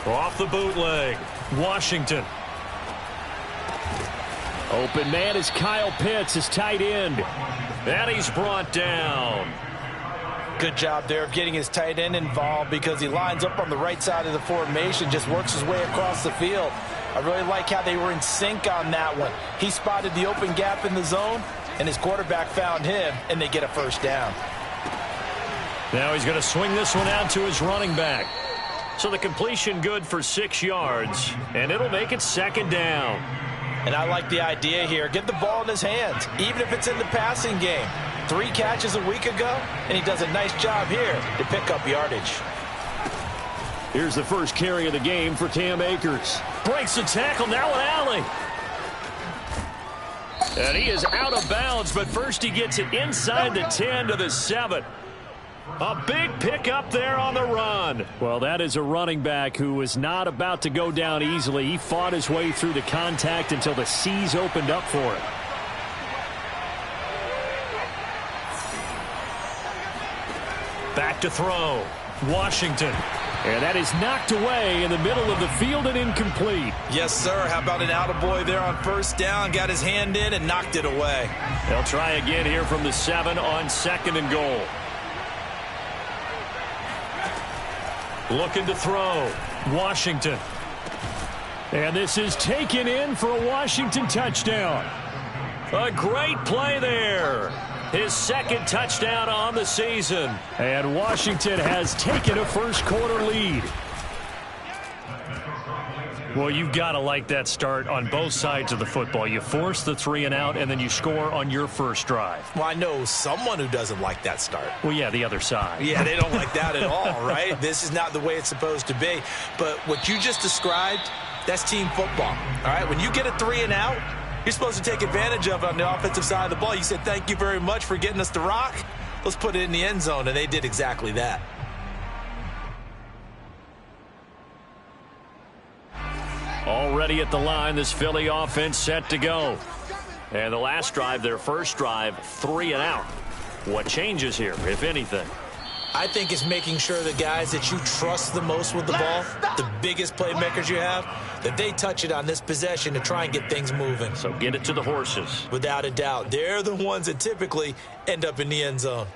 Off the bootleg, Washington. Open man is Kyle Pitts, his tight end. And he's brought down. Good job there of getting his tight end involved because he lines up on the right side of the formation, just works his way across the field. I really like how they were in sync on that one. He spotted the open gap in the zone, and his quarterback found him, and they get a first down. Now he's going to swing this one out to his running back. So the completion good for 6 yards, and it'll make it second down. And I like the idea here. Get the ball in his hands, even if it's in the passing game. 3 catches a week ago, and he does a nice job here to pick up yardage. Here's the first carry of the game for Cam Akers. Breaks the tackle, now an alley. And he is out of bounds, but first he gets it inside the 10 to the 7. A big pickup there on the run. Well, that is a running back who was not about to go down easily. He fought his way through the contact until the seas opened up for him. Back to throw. Washington. And that is knocked away in the middle of the field and incomplete. Yes, sir. How about an attaboy there on first down? Got his hand in and knocked it away. They'll try again here from the 7 on 2nd and goal. Looking to throw. Washington. And this is taken in for a Washington touchdown. A great play there. His 2nd touchdown on the season. And Washington has taken a first-quarter lead. Well, you've got to like that start on both sides of the football. You force the 3 and out, and then you score on your first drive. Well, I know someone who doesn't like that start. Well, yeah, the other side. Yeah, they don't like that at all, right? This is not the way it's supposed to be. But what you just described, that's team football, all right? When you get a 3 and out, you're supposed to take advantage of it on the offensive side of the ball. You said, thank you very much for getting us the rock. Let's put it in the end zone, and they did exactly that. Already at the line, this Philly offense set to go. And the last drive, their first drive, 3 and out. What changes here, if anything? I think it's making sure the guys that you trust the most with the ball, the biggest playmakers you have, that they touch it on this possession to try and get things moving. So get it to the horses. Without a doubt. They're the ones that typically end up in the end zone.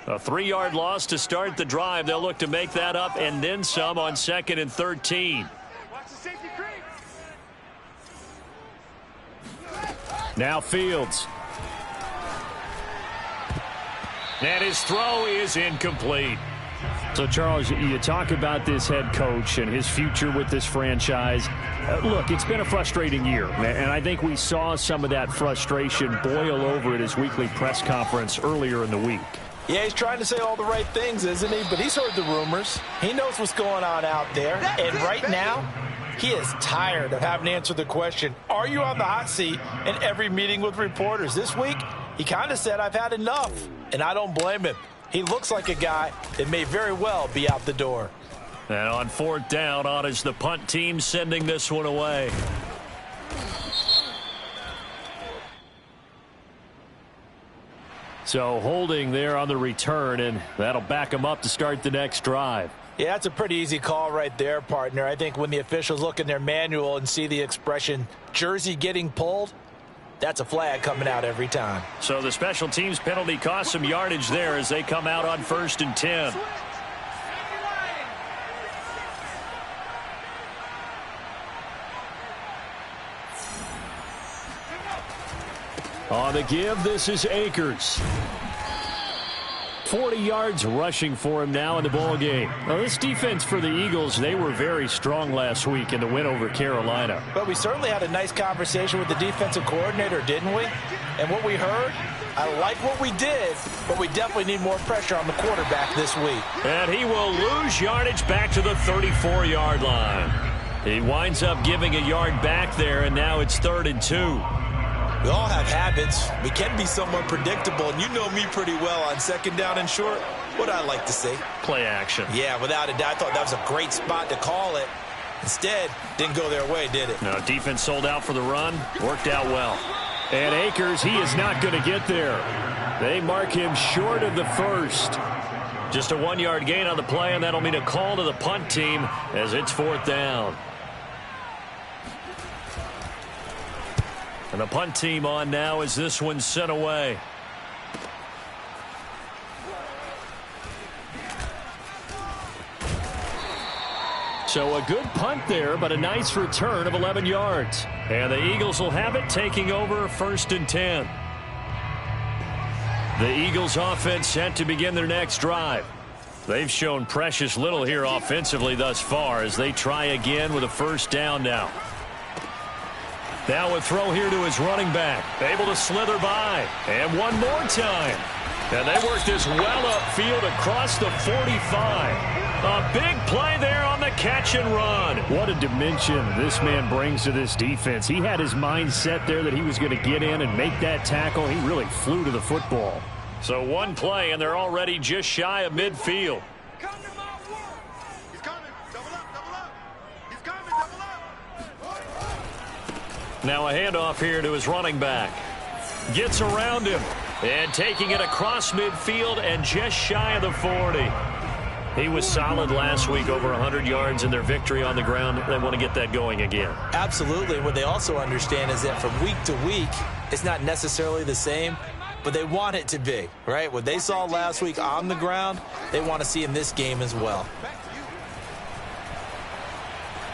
A 3-yard loss to start the drive. They'll look to make that up and then some on 2nd and 13. Now Fields. And his throw is incomplete. So, Charles, you talk about this head coach and his future with this franchise. Look, it's been a frustrating year, and I think we saw some of that frustration boil over at his weekly press conference earlier in the week. Yeah, he's trying to say all the right things, isn't he? But he's heard the rumors. He knows what's going on out there. And right now, he is tired of having to answer the question, are you on the hot seat in every meeting with reporters? This week, he kind of said, I've had enough. And I don't blame him. He looks like a guy that may very well be out the door. And on 4th down, on is the punt team sending this one away. So holding there on the return, and that'll back him up to start the next drive. Yeah, that's a pretty easy call right there, partner. I think when the officials look in their manual and see the expression, jersey getting pulled, that's a flag coming out every time. So the special teams penalty cost some yardage there as they come out on 1st and 10. On the give, this is Akers. 40 yards rushing for him now in the ball game. Now, this defense for the Eagles, they were very strong last week in the win over Carolina. But we certainly had a nice conversation with the defensive coordinator, didn't we? And what we heard, I like what we did, but we definitely need more pressure on the quarterback this week. And he will lose yardage back to the 34-yard line. He winds up giving a yard back there, and now it's 3rd and 2. We all have habits. We can be somewhat predictable, and you know me pretty well on 2nd down and short. What I like to see? Play action. Yeah, without a doubt. I thought that was a great spot to call it. Instead, didn't go their way, did it? No, defense sold out for the run. Worked out well. And Akers, he is not going to get there. They mark him short of the first. Just a 1-yard gain on the play, and that'll mean a call to the punt team as it's 4th down. And the punt team on now as this one's sent away. So a good punt there, but a nice return of 11 yards. And the Eagles will have it, taking over 1st and 10. The Eagles offense set to begin their next drive. They've shown precious little here offensively thus far as they try again with a 1st down now. Now a throw here to his running back. Able to slither by. And one more time. And they work this well upfield across the 45. A big play there on the catch and run. What a dimension this man brings to this defense. He had his mind set there that he was going to get in and make that tackle. He really flew to the football. So one play, and they're already just shy of midfield. Now a handoff here to his running back. Gets around him. And taking it across midfield and just shy of the 40. He was solid last week, over 100 yards in their victory on the ground. They want to get that going again. Absolutely. What they also understand is that from week to week, it's not necessarily the same, but they want it to be, right? What they saw last week on the ground, they want to see in this game as well.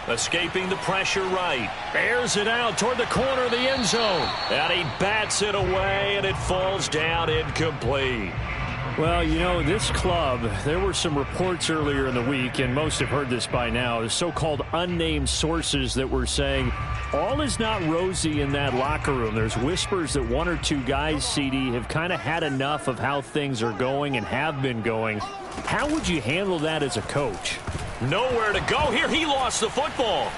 Escaping the pressure right. Airs it out toward the corner of the end zone. And he bats it away, and it falls down incomplete. Well, you know, this club, there were some reports earlier in the week, and most have heard this by now, the so-called unnamed sources that were saying all is not rosy in that locker room. There's whispers that 1 or 2 guys, CD, have kind of had enough of how things are going and have been going. How would you handle that as a coach? Nowhere to go here. He lost the football.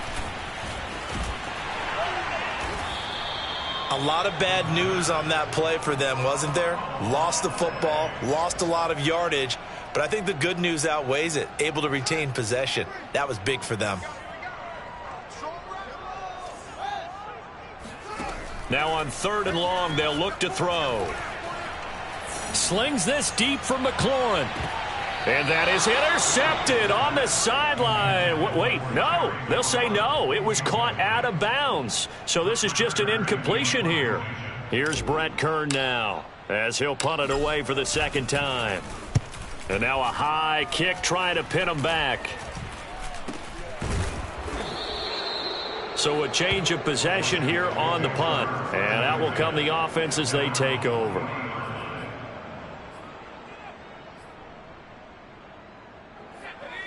A lot of bad news on that play for them, wasn't there? Lost the football, lost a lot of yardage, but I think the good news outweighs it. Able to retain possession. That was big for them. Now on 3rd and long, they'll look to throw. Slings this deep from McLaurin. And that is intercepted on the sideline. Wait, no. They'll say no. It was caught out of bounds. So this is just an incompletion here. Here's Brett Kern now as he'll punt it away for the 2nd time. And now a high kick trying to pin him back. So a change of possession here on the punt. And out will come the offense as they take over.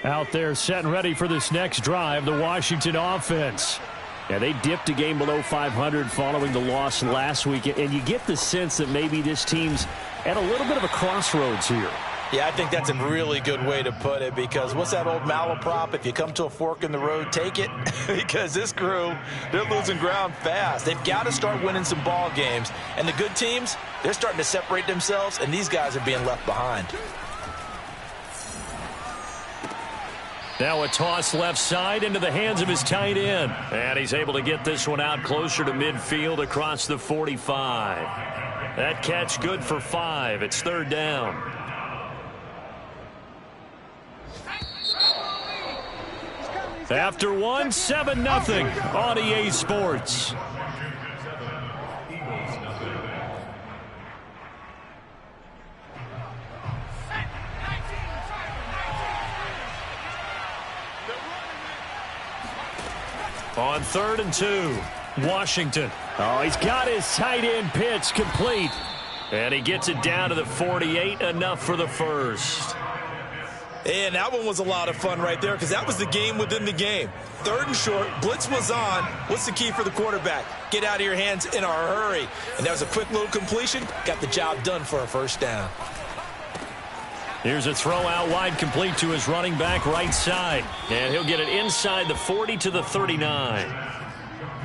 Out there set and ready for this next drive, the Washington offense. Yeah, they dipped a game below 500 following the loss last week, and you get the sense that maybe this team's at a little bit of a crossroads here. Yeah, I think that's a really good way to put it, because what's that old malaprop? If you come to a fork in the road, take it. Because this crew, they're losing ground fast. They've got to start winning some ball games. And the good teams, they're starting to separate themselves, and these guys are being left behind. Now a toss left side into the hands of his tight end. And he's able to get this one out closer to midfield across the 45. That catch good for 5. It's 3rd down. After 1, 7-0 on EA Sports. On 3rd and 2, Washington. Oh, he's got his tight end pitch complete. And he gets it down to the 48, enough for the 1st. And that one was a lot of fun right there, because that was the game within the game. 3rd and short, blitz was on. What's the key for the quarterback? Get out of your hands in a hurry. And that was a quick little completion. Got the job done for a 1st down. Here's a throw out wide, complete to his running back right side. And he'll get it inside the 40 to the 39.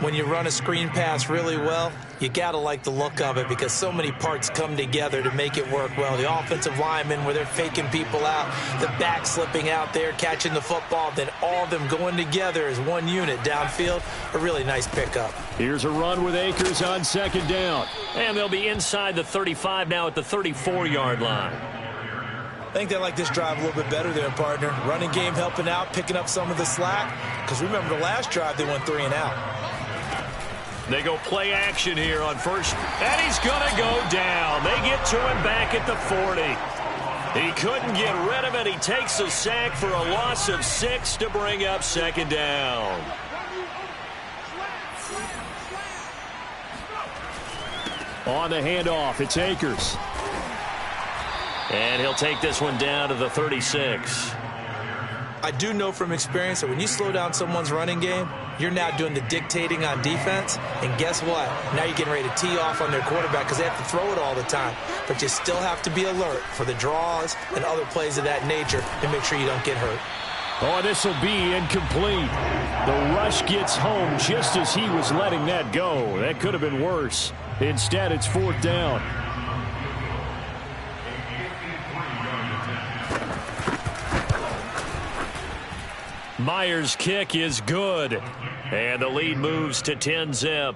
When you run a screen pass really well, you got to like the look of it because so many parts come together to make it work well. The offensive linemen, where they're faking people out, the back slipping out there, catching the football, then all of them going together as one unit downfield. A really nice pickup. Here's a run with Akers on second down. And they'll be inside the 35 now at the 34-yard line. I think they like this drive a little bit better there, partner. Running game helping out, picking up some of the slack. Because remember the last drive, they went 3 and out. They go play action here on first, and he's going to go down. They get to him back at the 40. He couldn't get rid of it. He takes a sack for a loss of 6 to bring up second down. On the handoff, it's Akers. And he'll take this one down to the 36. I do know from experience that when you slow down someone's running game, you're now doing the dictating on defense. And guess what? Now you're getting ready to tee off on their quarterback because they have to throw it all the time. But you still have to be alert for the draws and other plays of that nature to make sure you don't get hurt. Oh, this will be incomplete. The rush gets home just as he was letting that go. That could have been worse. Instead, it's 4th down. Myers' kick is good. And the lead moves to 10-zip.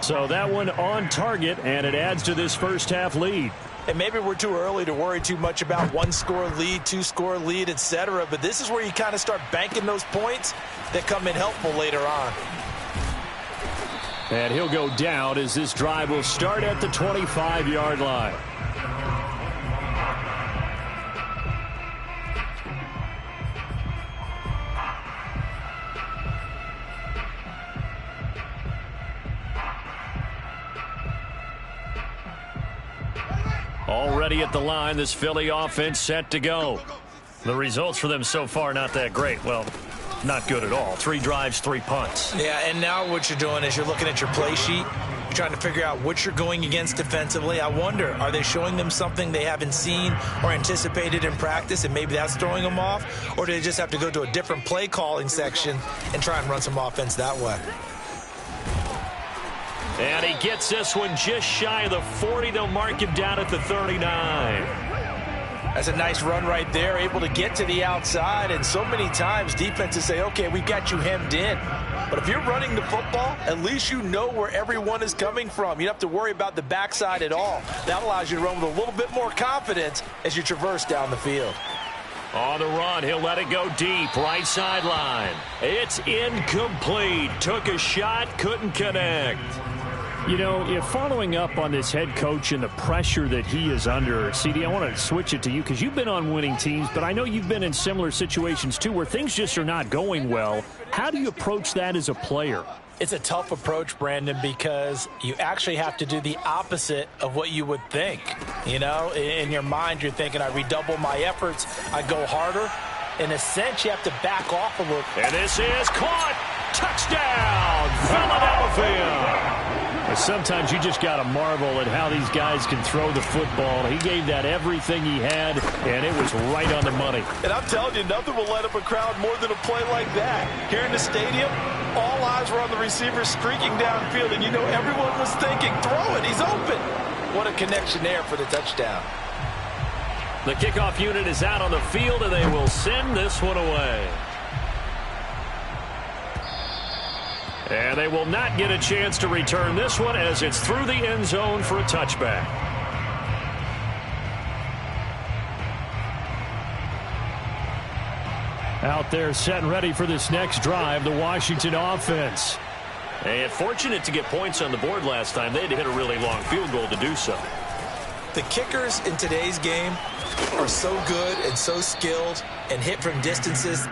So that one on target, and it adds to this first half lead. And maybe we're too early to worry too much about 1-score lead, 2-score lead, etc. But this is where you kind of start banking those points that come in helpful later on. And he'll go down as this drive will start at the 25-yard line. Already at the line, this Philly offense set to go. The results for them so far not that great. Well, not good at all. 3 drives, 3 punts. Yeah, and now what you're doing is you're looking at your play sheet. You're trying to figure out what you're going against defensively. I wonder, are they showing them something they haven't seen or anticipated in practice, and maybe that's throwing them off? Or do they just have to go to a different play calling section and try and run some offense that way? And he gets this one just shy of the 40. They'll mark him down at the 39. That's a nice run right there, able to get to the outside. And so many times defenses say, okay, we got you hemmed in. But if you're running the football, at least you know where everyone is coming from. You don't have to worry about the backside at all. That allows you to run with a little bit more confidence as you traverse down the field. On the run, he'll let it go deep, right sideline. It's incomplete. Took a shot, couldn't connect. You know, if following up on this head coach and the pressure that he is under, CD, I want to switch it to you because you've been on winning teams, but I know you've been in similar situations too where things just are not going well. How do you approach that as a player? It's a tough approach, Brandon, because you actually have to do the opposite of what you would think. You know, in your mind, you're thinking, I redouble my efforts, I go harder. In a sense, you have to back off a little. And this is caught. Touchdown, Philadelphia. Sometimes you just got to marvel at how these guys can throw the football. He gave that everything he had, and it was right on the money. And I'm telling you, nothing will light up a crowd more than a play like that. Here in the stadium, all eyes were on the receiver streaking downfield, and you know everyone was thinking, throw it, he's open. What a connection there for the touchdown. The kickoff unit is out on the field, and they will send this one away. And they will not get a chance to return this one as it's through the end zone for a touchback. Out there set and ready for this next drive, the Washington offense. And fortunate to get points on the board last time. They had to hit a really long field goal to do so. The kickers in today's game are so good and so skilled and hit from distances.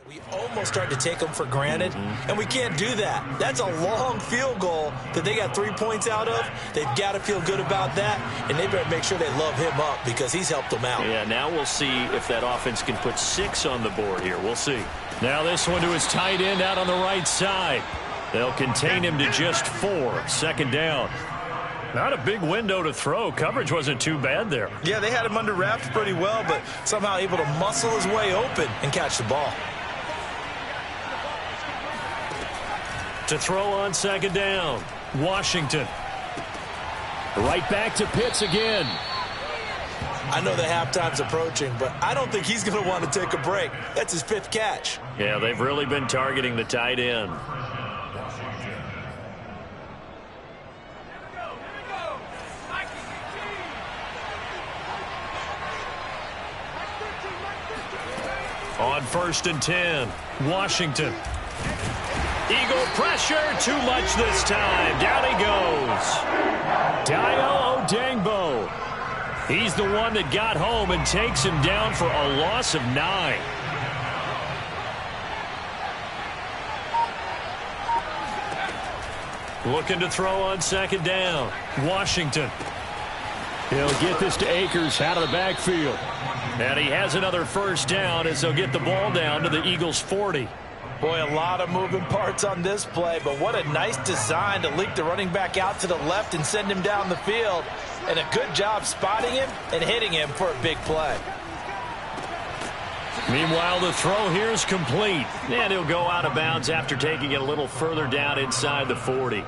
We almost start to take them for granted, and we can't do that. That's a long field goal that they got 3 points out of. They've got to feel good about that, and they better make sure they love him up because he's helped them out. Yeah, now we'll see if that offense can put 6 on the board here. We'll see. Now this one to his tight end out on the right side. They'll contain him to just 4. Second down. Not a big window to throw. Coverage wasn't too bad there. Yeah, they had him under wraps pretty well, but somehow able to muscle his way open and catch the ball. To throw on second down, Washington. Right back to Pitts again. I know the halftime's approaching, but I don't think he's going to want to take a break. That's his 5th catch. Yeah, they've really been targeting the tight end. On 1st and 10, Washington. Eagle pressure, too much this time. Down he goes. Dayo Odeyingbo. He's the one that got home and takes him down for a loss of 9. Looking to throw on second down. Washington. He'll get this to Akers out of the backfield. And he has another first down as they'll get the ball down to the Eagles' 40. Boy, a lot of moving parts on this play, but what a nice design to leak the running back out to the left and send him down the field. And a good job spotting him and hitting him for a big play. Meanwhile, the throw here is complete. And he'll go out of bounds after taking it a little further down inside the 40.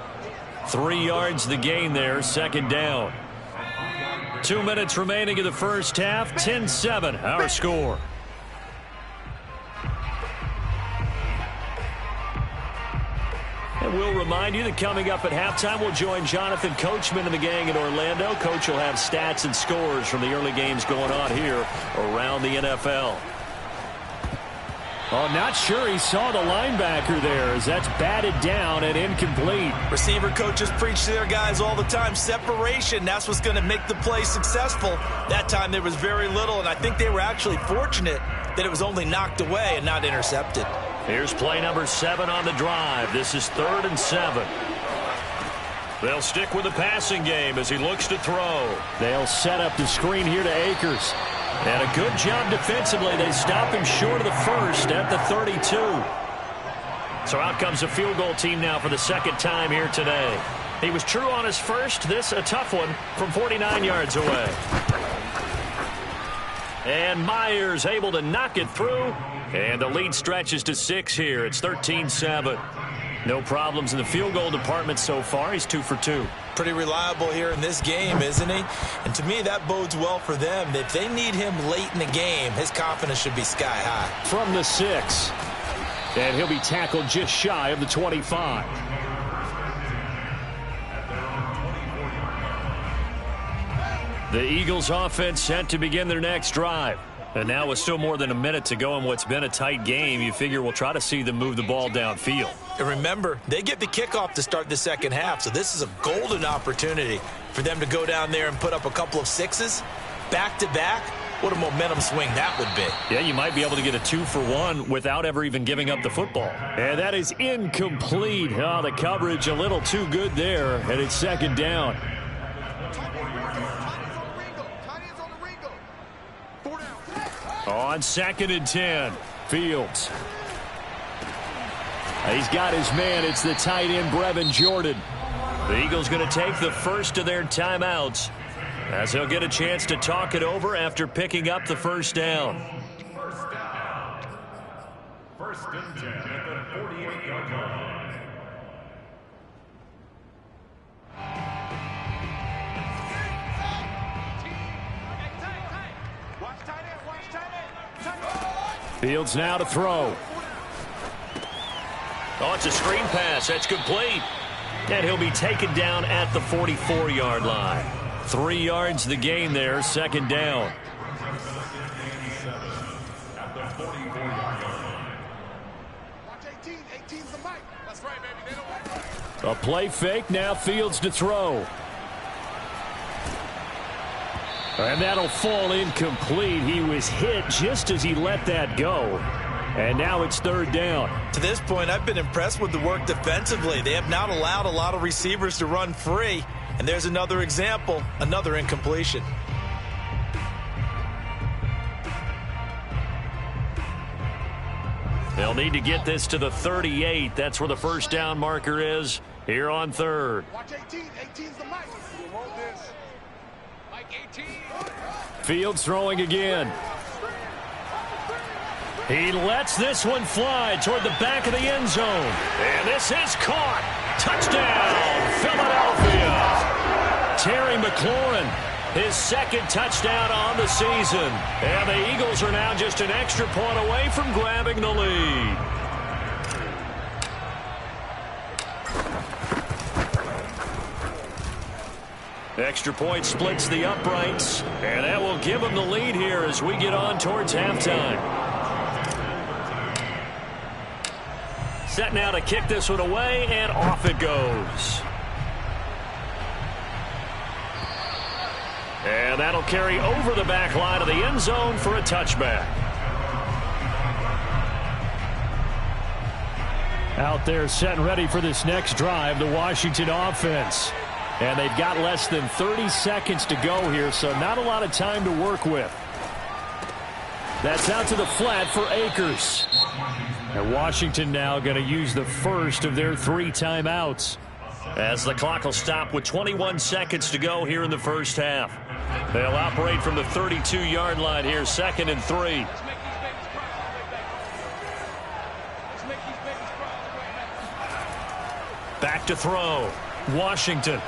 3 yards the gain there, second down. 2 minutes remaining in the first half. 10-7, our score. And we'll remind you that coming up at halftime, we'll join Jonathan Coachman and the gang in Orlando. Coach will have stats and scores from the early games going on here around the NFL. Oh, not sure he saw the linebacker there as that's batted down and incomplete. Receiver coaches preach to their guys all the time. Separation, that's what's going to make the play successful. That time there was very little, and I think they were actually fortunate that it was only knocked away and not intercepted. Here's play number 7 on the drive. This is 3rd and 7. They'll stick with the passing game as he looks to throw. They'll set up the screen here to Akers. And a good job defensively. They stop him short of the first at the 32. So out comes the field goal team now for the second time here today. He was true on his first. This a tough one from 49 yards away. And Myers able to knock it through. And the lead stretches to 6 here. It's 13-7. No problems in the field goal department so far. He's 2 for 2. Pretty reliable here in this game, isn't he? And to me, that bodes well for them. If they need him late in the game, his confidence should be sky high. From the 6. And he'll be tackled just shy of the 25. The Eagles offense set to begin their next drive. And now with still more than a minute to go in what's been a tight game, you figure we'll try to see them move the ball downfield. And remember, they get the kickoff to start the second half, so this is a golden opportunity for them to go down there and put up a couple of 6s back-to-back. What a momentum swing that would be. Yeah, you might be able to get a 2-for-1 without ever even giving up the football. And that is incomplete. Oh, the coverage a little too good there, and it's second down. On 2nd and 10, Fields. He's got his man. It's the tight end, Brevin Jordan. The Eagles going to take the first of their timeouts as they'll get a chance to talk it over after picking up the first down. First and 10 at the 48-yard line. Fields now to throw. Oh, it's a screen pass. That's complete. And he'll be taken down at the 44-yard line. 3 yards the gain there, second down. A play fake, now Fields to throw. And that'll fall incomplete. He was hit just as he let that go. And now it's third down. To this point, I've been impressed with the work defensively. They have not allowed a lot of receivers to run free. And there's another example, another incompletion. They'll need to get this to the 38. That's where the first down marker is here on third. Watch 18. 18's the mic. You want this. Mike 18. Fields throwing again. He lets this one fly toward the back of the end zone. And this is caught. Touchdown, Philadelphia. Terry McLaurin, his second touchdown on the season. And the Eagles are now just an extra point away from grabbing the lead. Extra point splits the uprights. And that will give them the lead here as we get on towards halftime. Set now to kick this one away, and off it goes. And that'll carry over the back line of the end zone for a touchback. Out there set and ready for this next drive, the Washington offense. And they've got less than 30 seconds to go here, so not a lot of time to work with. That's out to the flat for Akers. And Washington now going to use the first of their 3 timeouts. As the clock will stop with 21 seconds to go here in the first half. They'll operate from the 32-yard line here, 2nd and 3. Back to throw. Washington.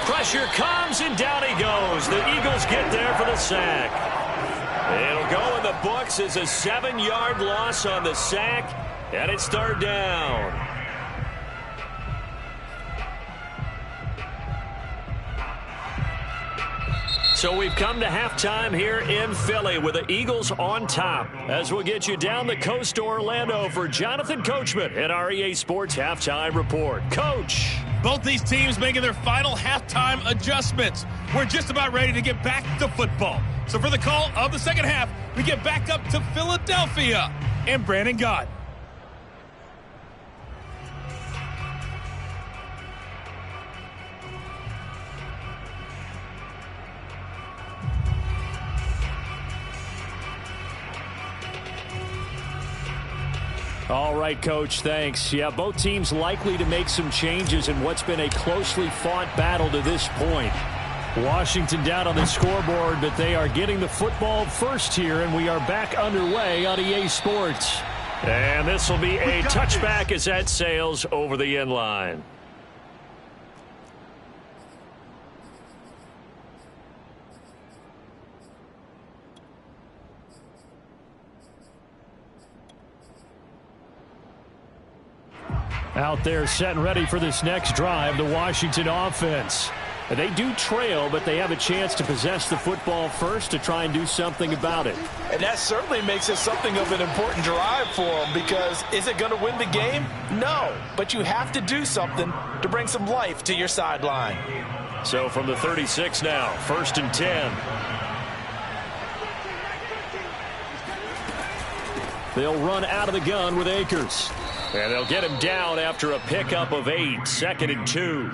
Pressure comes, and down he goes. The Eagles get there for the sack. It'll go in the books as a 7-yard loss on the sack, and it's third down. So we've come to halftime here in Philly with the Eagles on top. As we'll get you down the coast to Orlando for Jonathan Coachman at our EA Sports Halftime Report. Coach. Both these teams making their final halftime adjustments. We're just about ready to get back to football. So for the call of the second half, we get back up to Philadelphia and Brandon Gott. All right, Coach, thanks. Yeah, both teams likely to make some changes in what's been a closely fought battle to this point. Washington down on the scoreboard, but they are getting the football first here, and we are back underway on EA Sports. And this will be a touchback as that sails over the end line. Out there set and ready for this next drive, the Washington offense. They do trail, but they have a chance to possess the football first to try and do something about it. And that certainly makes it something of an important drive for them, because is it going to win the game? No, but you have to do something to bring some life to your sideline. So from the 36 now, 1st and 10. They'll run out of the gun with Akers. And they'll get him down after a pickup of 8, 2nd and 2.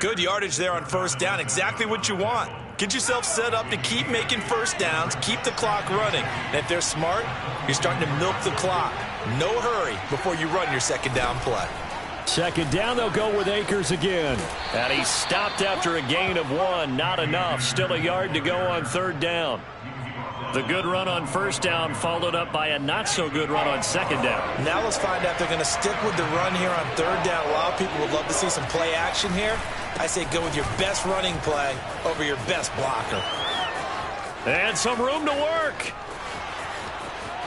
Good yardage there on first down, exactly what you want. Get yourself set up to keep making first downs, keep the clock running. And if they're smart, you're starting to milk the clock. No hurry before you run your second down play. Second down, they'll go with Akers again. And he stopped after a gain of 1. Not enough. Still a yard to go on third down. The good run on first down followed up by a not-so-good run on second down. Now let's find out if they're going to stick with the run here on third down. A lot of people would love to see some play action here. I say go with your best running play over your best blocker. And some room to work.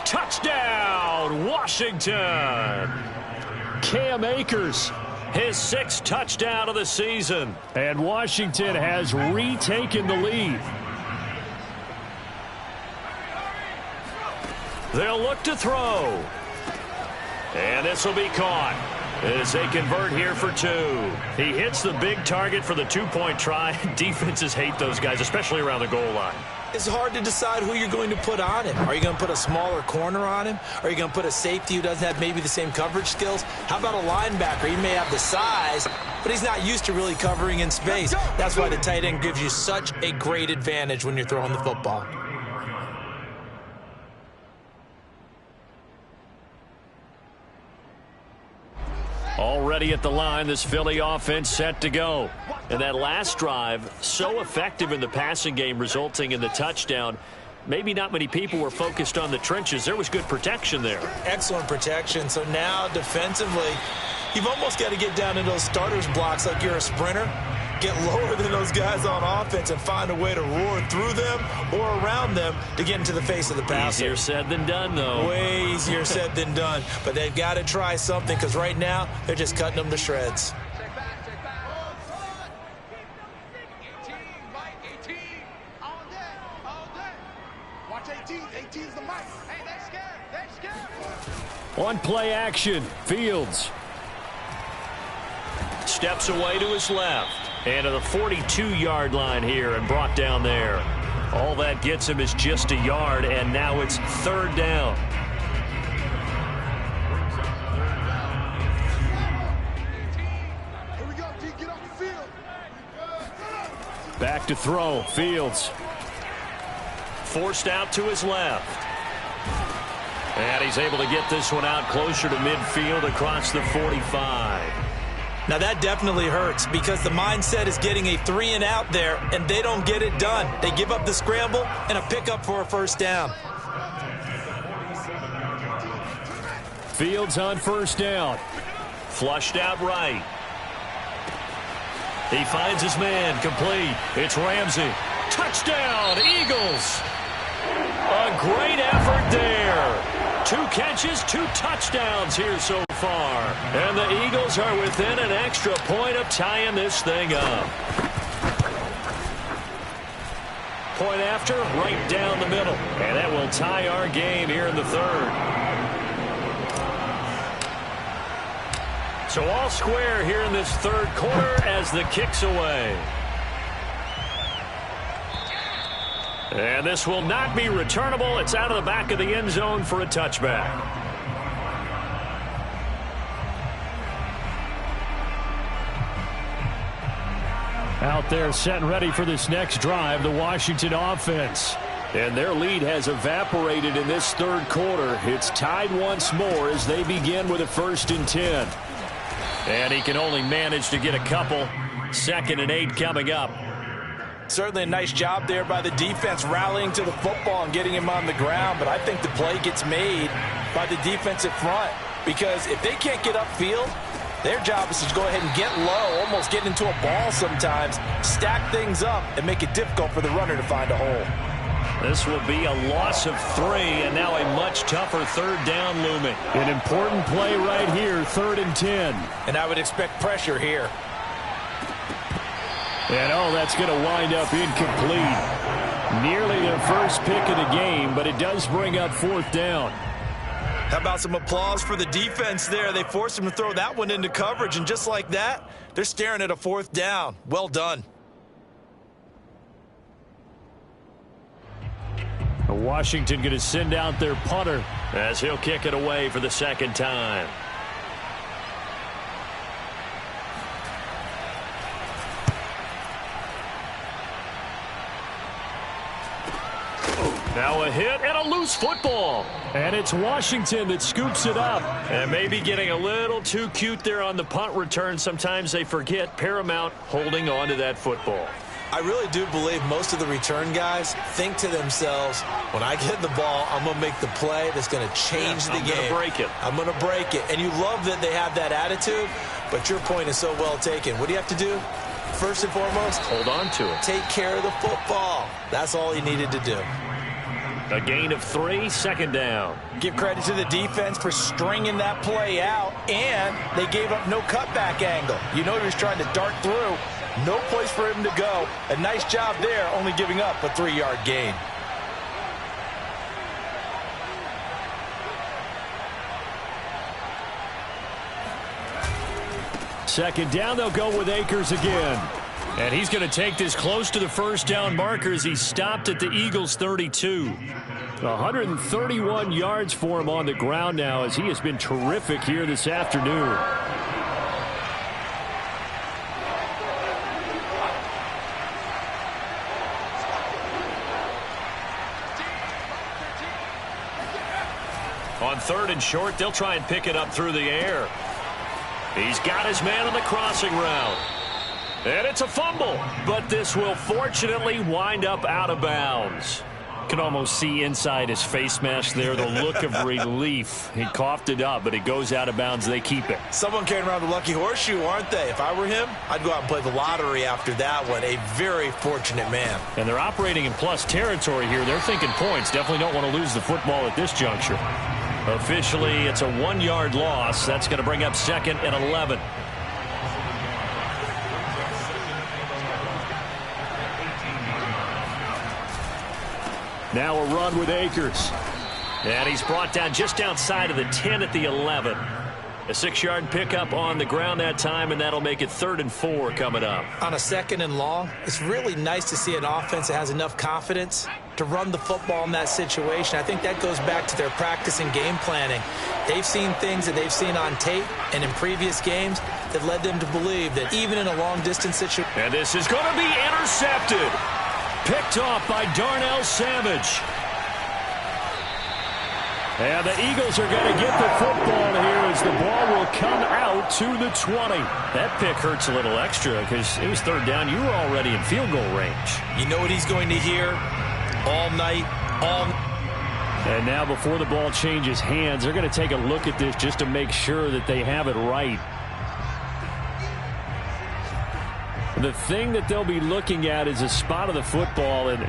Touchdown, Washington. Cam Akers, his 6th touchdown of the season. And Washington has retaken the lead. They'll look to throw. And this will be caught as they convert here for 2. He hits the big target for the 2-point try. Defenses hate those guys, especially around the goal line. It's hard to decide who you're going to put on him. Are you going to put a smaller corner on him? Are you going to put a safety who doesn't have maybe the same coverage skills? How about a linebacker? He may have the size, but he's not used to really covering in space. That's why the tight end gives you such a great advantage when you're throwing the football. Already at the line, this Philly offense set to go. And that last drive, so effective in the passing game, resulting in the touchdown. Maybe not many people were focused on the trenches. There was good protection there. Excellent protection. So now defensively, you've almost got to get down into those starters blocks like you're a sprinter. Get lower than those guys on offense and find a way to roar through them or around them to get into the face of the passer. Easier said than done, though. Way easier said than done. But they've got to try something because right now they're just cutting them to shreds. Check back, check back. 18, Mike, 18. All day, all day. Watch 18. 18's the Mike. Hey, they're scared. They're scared. On play action, Fields. Steps away to his left. And to the 42-yard line here and brought down there. All that gets him is just a yard, and now it's third down. Here we go, D. Get off the field. Back to throw, Fields. Forced out to his left. And he's able to get this one out closer to midfield across the 45. Now that definitely hurts because the mindset is getting a 3-and-out there, and they don't get it done. They give up the scramble and a pickup for a first down. Fields on first down. Flushed out right. He finds his man, complete. It's Ramsey. Touchdown, Eagles. A great effort there. 2 catches, 2 touchdowns here so far. And the Eagles are within an extra point of tying this thing up. Point after, right down the middle. And that will tie our game here in the third. So all square here in this third quarter as the kick's away. And this will not be returnable. It's out of the back of the end zone for a touchback. Out there set and ready for this next drive, the Washington offense. And their lead has evaporated in this third quarter. It's tied once more as they begin with a 1st and 10. And he can only manage to get a couple. 2nd and 8 coming up. Certainly a nice job there by the defense rallying to the football and getting him on the ground, but I think the play gets made by the defensive front because if they can't get upfield, their job is to go ahead and get low, almost get into a ball sometimes, stack things up, and make it difficult for the runner to find a hole. This will be a loss of 3, and now a much tougher third down looming. An important play right here, 3rd and 10. And I would expect pressure here. And that's going to wind up incomplete. Nearly their first pick of the game, but it does bring up 4th down. How about some applause for the defense there? They forced him to throw that one into coverage, and just like that, they're staring at a 4th down. Well done. Washington going to send out their punter as he'll kick it away for the 2nd time. Now a hit and a loose football. And it's Washington that scoops it up. And maybe getting a little too cute there on the punt return. Sometimes they forget Paramount holding on to that football. I really do believe most of the return guys think to themselves, when I get the ball, I'm going to make the play that's going to change the game. I'm going to break it. I'm going to break it. And you love that they have that attitude, but your point is so well taken. What do you have to do? First and foremost, hold on to it. Take care of the football. That's all he needed to do. A gain of 3, 2nd down. Give credit to the defense for stringing that play out, and they gave up no cutback angle. You know he was trying to dart through. No place for him to go. A nice job there, only giving up a 3-yard gain. Second down, they'll go with Akers again. And he's going to take this close to the first down markers. He stopped at the Eagles' 32. 131 yards for him on the ground now as he has been terrific here this afternoon. On 3rd and short, they'll try and pick it up through the air. He's got his man on the crossing route. And it's a fumble, but this will fortunately wind up out of bounds. Can almost see inside his face mask there the look of relief. He coughed it up, but it goes out of bounds. They keep it. Someone carrying around the lucky horseshoe, aren't they? If I were him, I'd go out and play the lottery after that one. A very fortunate man. And they're operating in plus territory here. They're thinking points. Definitely don't want to lose the football at this juncture. Officially, it's a 1-yard loss. That's going to bring up 2nd and 11. Now a run with Akers. And he's brought down just outside of the 10 at the 11. A 6-yard pickup on the ground that time, and that'll make it 3rd and 4 coming up. On a 2nd and long, it's really nice to see an offense that has enough confidence to run the football in that situation. I think that goes back to their practice and game planning. They've seen things that they've seen on tape and in previous games that led them to believe that even in a long-distance situation. And this is going to be intercepted. Picked off by Darnell Savage. And the Eagles are going to get the football here as the ball will come out to the 20. That pick hurts a little extra because it was 3rd down. You were already in field goal range. You know what he's going to hear all night, And now before the ball changes hands, they're going to take a look at this just to make sure that they have it right. The thing that they'll be looking at is a spot of the football, and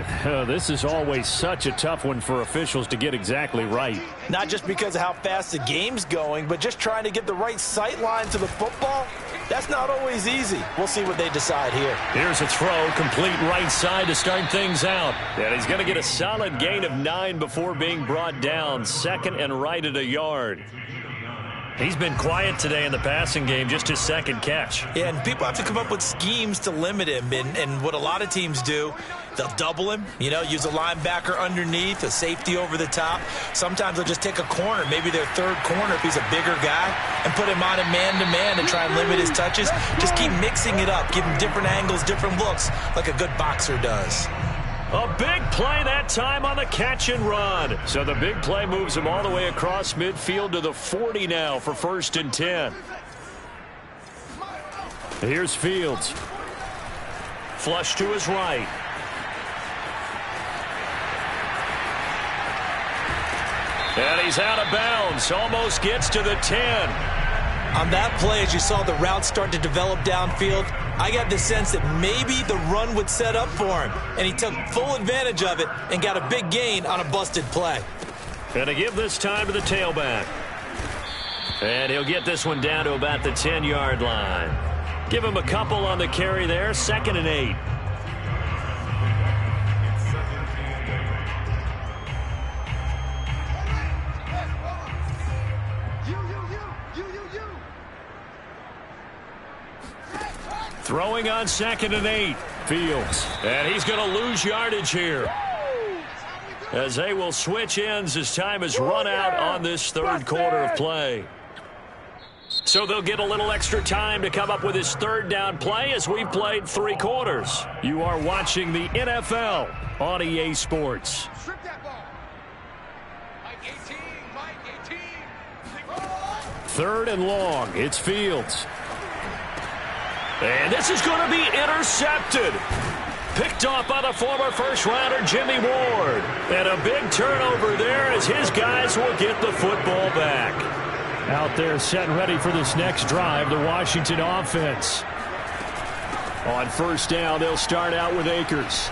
this is always such a tough one for officials to get exactly right. Not just because of how fast the game's going, but just trying to get the right sight line to the football. That's not always easy. We'll see what they decide here. Here's a throw, complete right side to start things out. And he's going to get a solid gain of 9 before being brought down. 2nd and right at a yard. He's been quiet today in the passing game, just his 2nd catch. Yeah, and people have to come up with schemes to limit him. And what a lot of teams do, they'll double him, use a linebacker underneath, a safety over the top. Sometimes they'll just take a corner, maybe their 3rd corner if he's a bigger guy, and put him on a man-to-man and try and limit his touches. Just keep mixing it up, give him different angles, different looks, like a good boxer does. A big play that time on the catch and run. So the big play moves him all the way across midfield to the 40 now for 1st and 10. Here's Fields. Flush to his right. And he's out of bounds. Almost gets to the 10. On that play, as you saw the route start to develop downfield, I got the sense that maybe the run would set up for him, and he took full advantage of it and got a big gain on a busted play. Going to give this time to the tailback. And he'll get this one down to about the 10-yard line. Give him a couple on the carry there, 2nd and 8. Throwing on 2nd and 8. Fields. And he's going to lose yardage here, as they will switch ends as time has run out on this 3rd quarter of play. So they'll get a little extra time to come up with his 3rd down play as we've played 3 quarters. You are watching the NFL on EA Sports. 3rd and long. It's Fields. And this is going to be intercepted. Picked off by the former first-rounder Jimmy Ward. And a big turnover there as his guys will get the football back. Out there set and ready for this next drive, the Washington offense. On 1st down, they'll start out with Akers.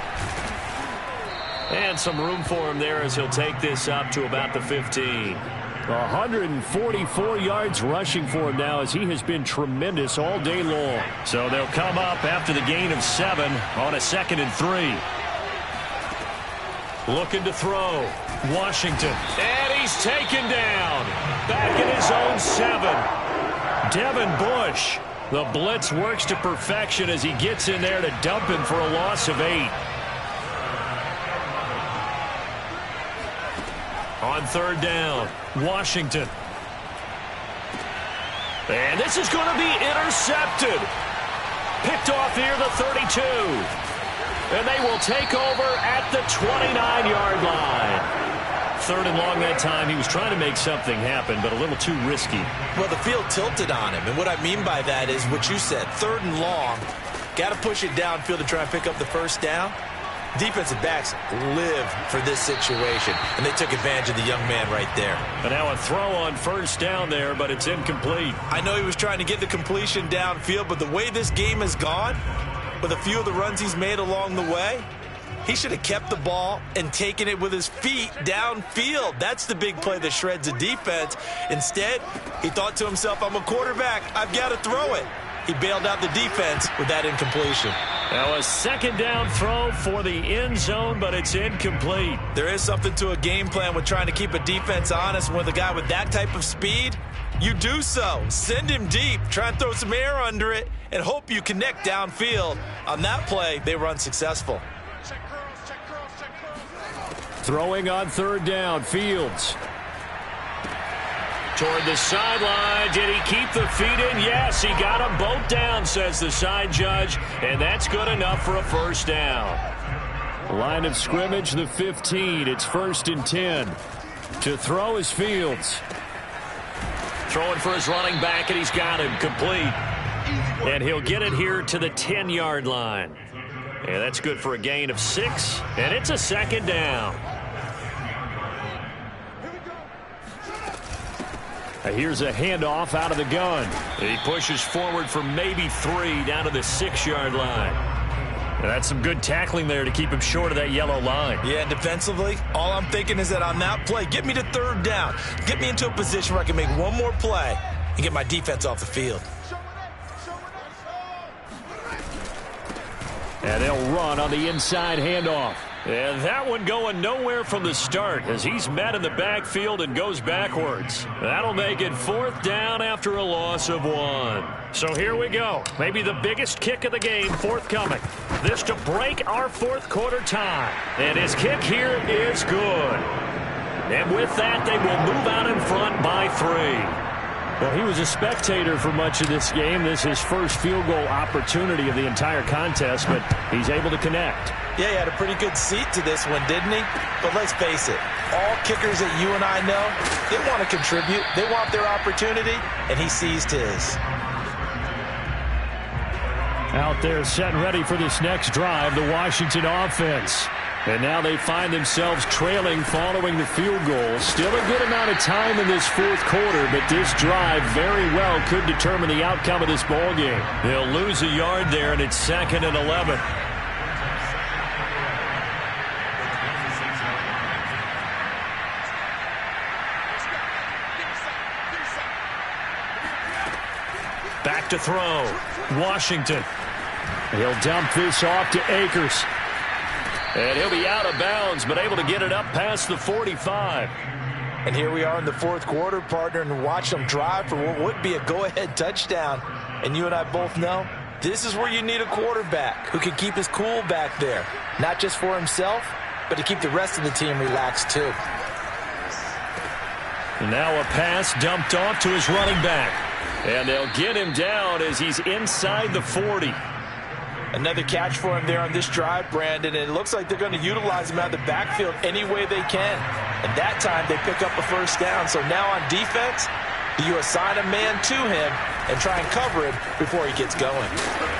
And some room for him there as he'll take this up to about the 15. 144 yards rushing for him now as he has been tremendous all day long. So they'll come up after the gain of 7 on a 2nd and 3. Looking to throw. Washington. And he's taken down. Back in his own 7. Devin Bush The blitz works to perfection as he gets in there to dump him for a loss of 8. On third down, Washington. And this is going to be intercepted. Picked off near the 32. And they will take over at the 29-yard line. Third and long that time. He was trying to make something happen, but a little too risky. Well, the field tilted on him. And what I mean by that is what you said. Third and long. Got to push it downfield to try and pick up the first down. Defensive backs live for this situation, and they took advantage of the young man right there. And now a throw on first down there, but it's incomplete. I know he was trying to get the completion downfield, but the way this game has gone, with a few of the runs he's made along the way, he should have kept the ball and taken it with his feet downfield. That's the big play that shreds a defense. Instead, he thought to himself, I'm a quarterback. I've got to throw it. He bailed out the defense with that incompletion. Now a second down throw for the end zone, but it's incomplete. There is something to a game plan with trying to keep a defense honest. With a guy with that type of speed, you do so. Send him deep, try and throw some air under it, and hope you connect downfield. On that play, they were unsuccessful. Throwing on third down, Fields. Toward the sideline. Did he keep the feet in? Yes, he got them both down, says the side judge, and that's good enough for a first down. Line of scrimmage, the 15. It's 1st and 10. To throw is Fields. Throwing for his running back, and he's got him complete. And he'll get it here to the 10-yard line. And that's good for a gain of 6, and it's a second down. Here's a handoff out of the gun. He pushes forward for maybe 3 down to the 6-yard line. And that's some good tackling there to keep him short of that yellow line. Yeah, and defensively, all I'm thinking is that on that play, get me to third down. Get me into a position where I can make one more play and get my defense off the field. And they'll run on the inside handoff. And that one going nowhere from the start as he's met in the backfield and goes backwards. That'll make it 4th down after a loss of 1. So here we go. Maybe the biggest kick of the game forthcoming. This to break our 4th quarter tie. And his kick here is good. And with that, they will move out in front by 3. Well, he was a spectator for much of this game. This is his first field goal opportunity of the entire contest, but he's able to connect. Yeah, he had a pretty good seat to this one, didn't he? But let's face it, all kickers that you and I know, they want to contribute. They want their opportunity, and he seized his. Out there set and ready for this next drive, the Washington offense. And now they find themselves trailing following the field goal. Still a good amount of time in this 4th quarter, but this drive very well could determine the outcome of this ball game. They'll lose a yard there, and it's 2nd and 11. Back to throw. Washington. He'll dump this off to Akers. And he'll be out of bounds, but able to get it up past the 45. And here we are in the 4th quarter, partner, and watch them drive for what would be a go-ahead touchdown. And you and I both know this is where you need a quarterback who can keep his cool back there. Not just for himself, but to keep the rest of the team relaxed too. Now a pass dumped off to his running back. And they'll get him down as he's inside the 40. Another catch for him there on this drive, Brandon, and it looks like they're going to utilize him out of the backfield any way they can. And that time they pick up a first down. So now on defense, do you assign a man to him and try and cover him before he gets going?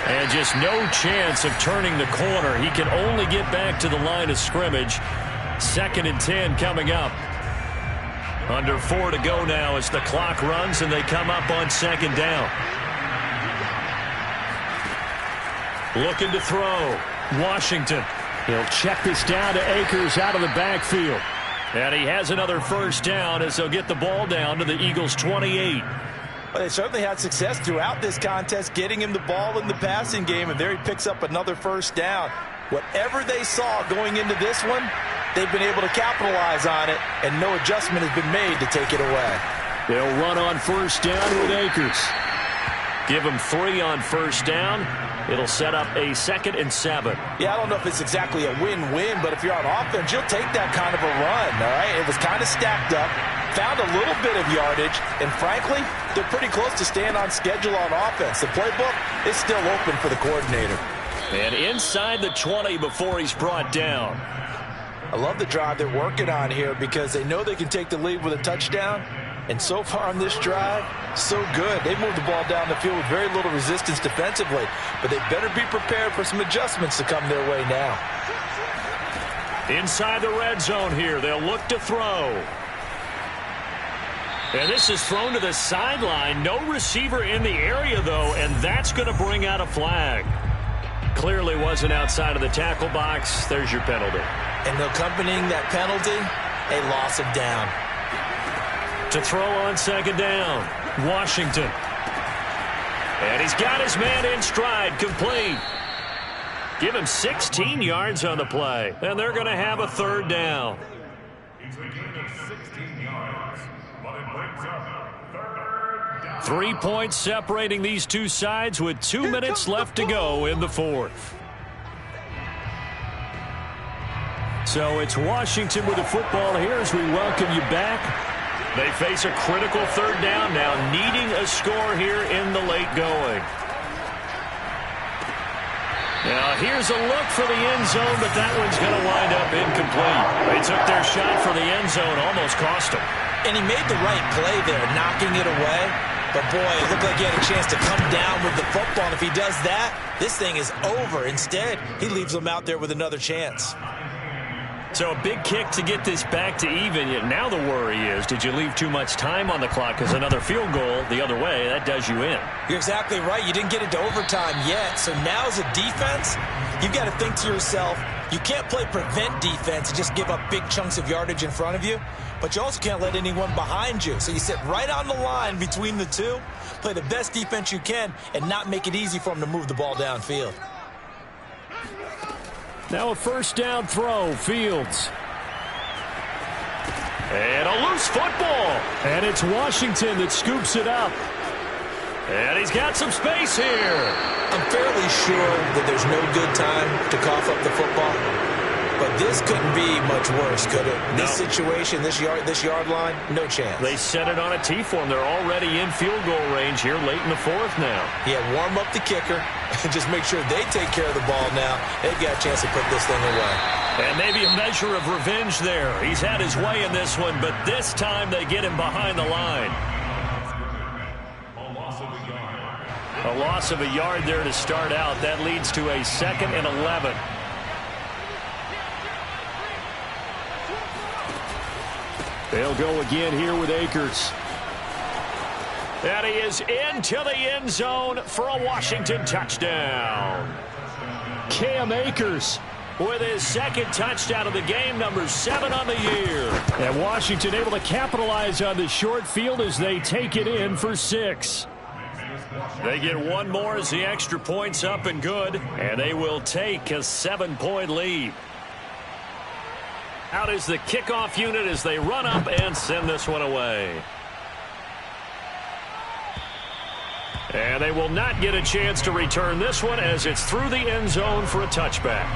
And just no chance of turning the corner. He can only get back to the line of scrimmage. 2nd and 10 coming up. Under 4 to go now as the clock runs and they come up on 2nd down. Looking to throw. Washington. He'll check this down to Akers out of the backfield. And he has another first down as they'll get the ball down to the Eagles' 28. Well, they certainly had success throughout this contest getting him the ball in the passing game, and there he picks up another first down. Whatever they saw going into this one, they've been able to capitalize on it, and no adjustment has been made to take it away. They'll run on first down with Akers. Give him 3 on first down. It'll set up a 2nd and 7. Yeah, I don't know if it's exactly a win-win, but if you're on offense, you'll take that kind of a run, all right? It was kind of stacked up, found a little bit of yardage, and frankly, they're pretty close to staying on schedule on offense. The playbook is still open for the coordinator. And inside the 20 before he's brought down. I love the drive they're working on here because they know they can take the lead with a touchdown. And so far on this drive, so good. They moved the ball down the field with very little resistance defensively. But they better be prepared for some adjustments to come their way now. Inside the red zone here, they'll look to throw. And this is thrown to the sideline. No receiver in the area, though, and that's going to bring out a flag. Clearly wasn't outside of the tackle box. There's your penalty. And accompanying that penalty, a loss of down. To throw on 2nd down, Washington. And he's got his man in stride, complete. Give him 16 yards on the play, and they're going to have a 3rd down. It's a gain of 16 yards, but it brings up 3rd down. 3 points separating these two sides with 2 minutes left to go in the 4th. So it's Washington with the football here as we welcome you back. They face a critical 3rd down now, needing a score here in the late going. Now here's a look for the end zone, but that one's going to wind up incomplete. They took their shot for the end zone, almost cost them. And he made the right play there, knocking it away. But boy, it looked like he had a chance to come down with the football. And if he does that, this thing is over. Instead, he leaves them out there with another chance. So a big kick to get this back to even. Now the worry is, did you leave too much time on the clock? Because another field goal the other way, that does you in. You're exactly right. You didn't get it to overtime yet. So now as a defense, you've got to think to yourself, you can't play prevent defense and just give up big chunks of yardage in front of you. But you also can't let anyone behind you. So you sit right on the line between the two, play the best defense you can, and not make it easy for them to move the ball downfield. Now a 1st down throw, Fields. And a loose football. And it's Washington that scoops it up. And he's got some space here. I'm fairly sure that there's no good time to cough up the football. But this couldn't be much worse, could it? No. This situation, this yard line, no chance. They set it on a T-form. They're already in field goal range here late in the 4th now. Yeah, warm up the kicker and just make sure they take care of the ball now. They've got a chance to put this thing away. And maybe a measure of revenge there. He's had his way in this one, but this time they get him behind the line. A loss of a yard there to start out. That leads to a 2nd and 11. They'll go again here with Akers. And he is into the end zone for a Washington touchdown. Cam Akers with his 2nd touchdown of the game, number 7 on the year. And Washington able to capitalize on the short field as they take it in for 6. They get one more as the extra point's up and good, and they will take a 7-point lead. Out is the kickoff unit as they run up and send this one away. And they will not get a chance to return this one as it's through the end zone for a touchback.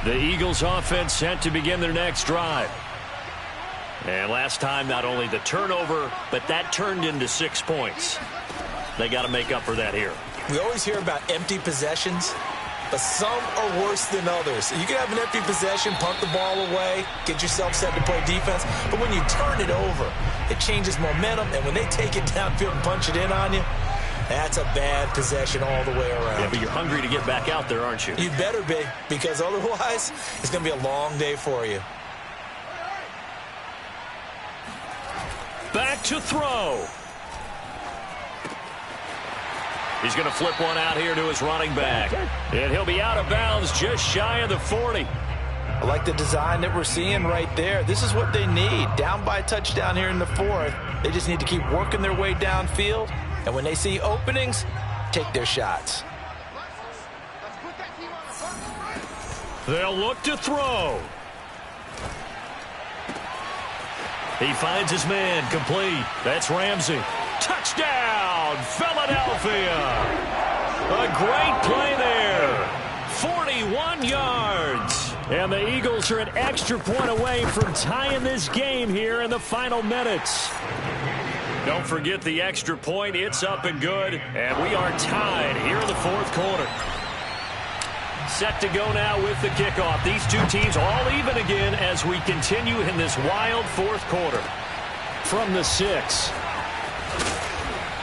The Eagles offense set to begin their next drive. And last time, not only the turnover, but that turned into 6 points. They got to make up for that here. We always hear about empty possessions, but some are worse than others. You can have an empty possession, punt the ball away, get yourself set to play defense, but when you turn it over, it changes momentum, and when they take it downfield and punch it in on you, that's a bad possession all the way around. Yeah, but you're hungry to get back out there, aren't you? You better be, because otherwise, it's going to be a long day for you. Back to throw. He's going to flip one out here to his running back. And he'll be out of bounds just shy of the 40. I like the design that we're seeing right there. This is what they need. Down by a touchdown here in the 4th. They just need to keep working their way downfield. And when they see openings, take their shots. They'll look to throw. He finds his man, complete. That's Ramsey. Touchdown, Philadelphia. A great play there. 41 yards. And the Eagles are an extra point away from tying this game here in the final minutes. Don't forget the extra point. It's up and good. And we are tied here in the fourth quarter. Set to go now with the kickoff. These two teams all even again as we continue in this wild fourth quarter. From the 6.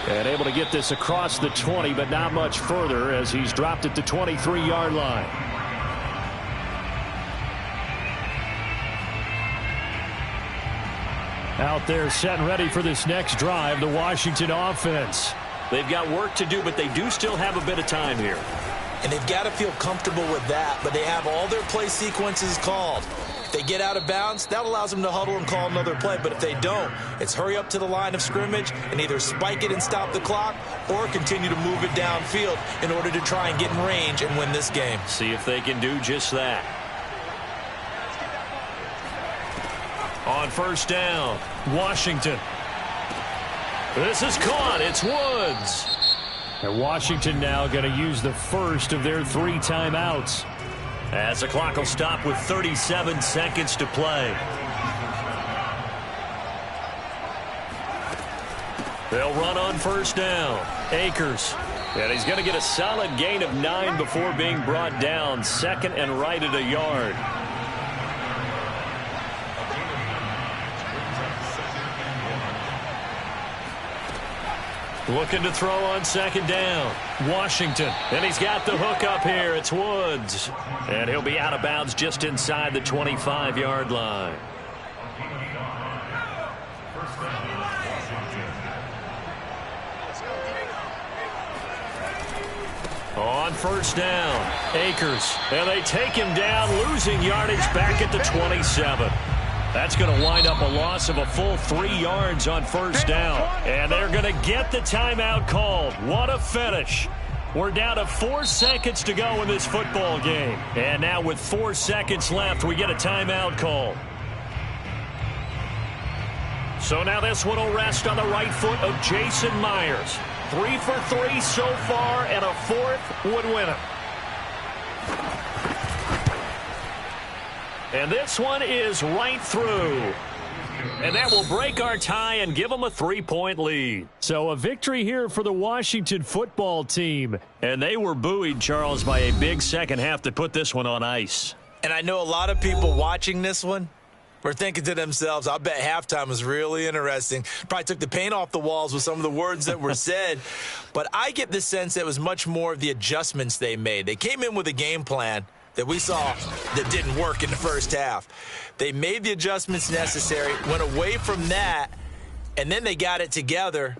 And able to get this across the 20, but not much further as he's dropped it to 23-yard line. Out there set and ready for this next drive, the Washington offense. They've got work to do, but they do still have a bit of time here. And they've got to feel comfortable with that, but they have all their play sequences called. If they get out of bounds, that allows them to huddle and call another play. But if they don't, it's hurry up to the line of scrimmage and either spike it and stop the clock or continue to move it downfield in order to try and get in range and win this game. See if they can do just that. On first down, Washington. This is caught. It's Woods. And Washington now going to use the first of their 3 timeouts. As the clock will stop with 37 seconds to play. They'll run on first down. Akers. And he's going to get a solid gain of 9 before being brought down. Second and right at a yard. Looking to throw on second down. Washington. And he's got the hook up here. It's Woods. And he'll be out of bounds just inside the 25-yard line. On first down, Akers. And they take him down, losing yardage back at the 27. That's going to wind up a loss of a full 3 yards on first down. And they're going to get the timeout called. What a finish. We're down to 4 seconds to go in this football game. And now with 4 seconds left, we get a timeout call. So now this one will rest on the right foot of Jason Myers. 3 for 3 so far, and a 4th would win it. And this one is right through. And that will break our tie and give them a 3-point lead. So a victory here for the Washington football team. And they were buoyed, Charles, by a big second half to put this one on ice. And I know a lot of people watching this one were thinking to themselves, I bet halftime was really interesting. Probably took the paint off the walls with some of the words that were said. But I get the sense that it was much more of the adjustments they made. They came in with a game plan that we saw that didn't work in the first half. They made the adjustments necessary, went away from that, and then they got it together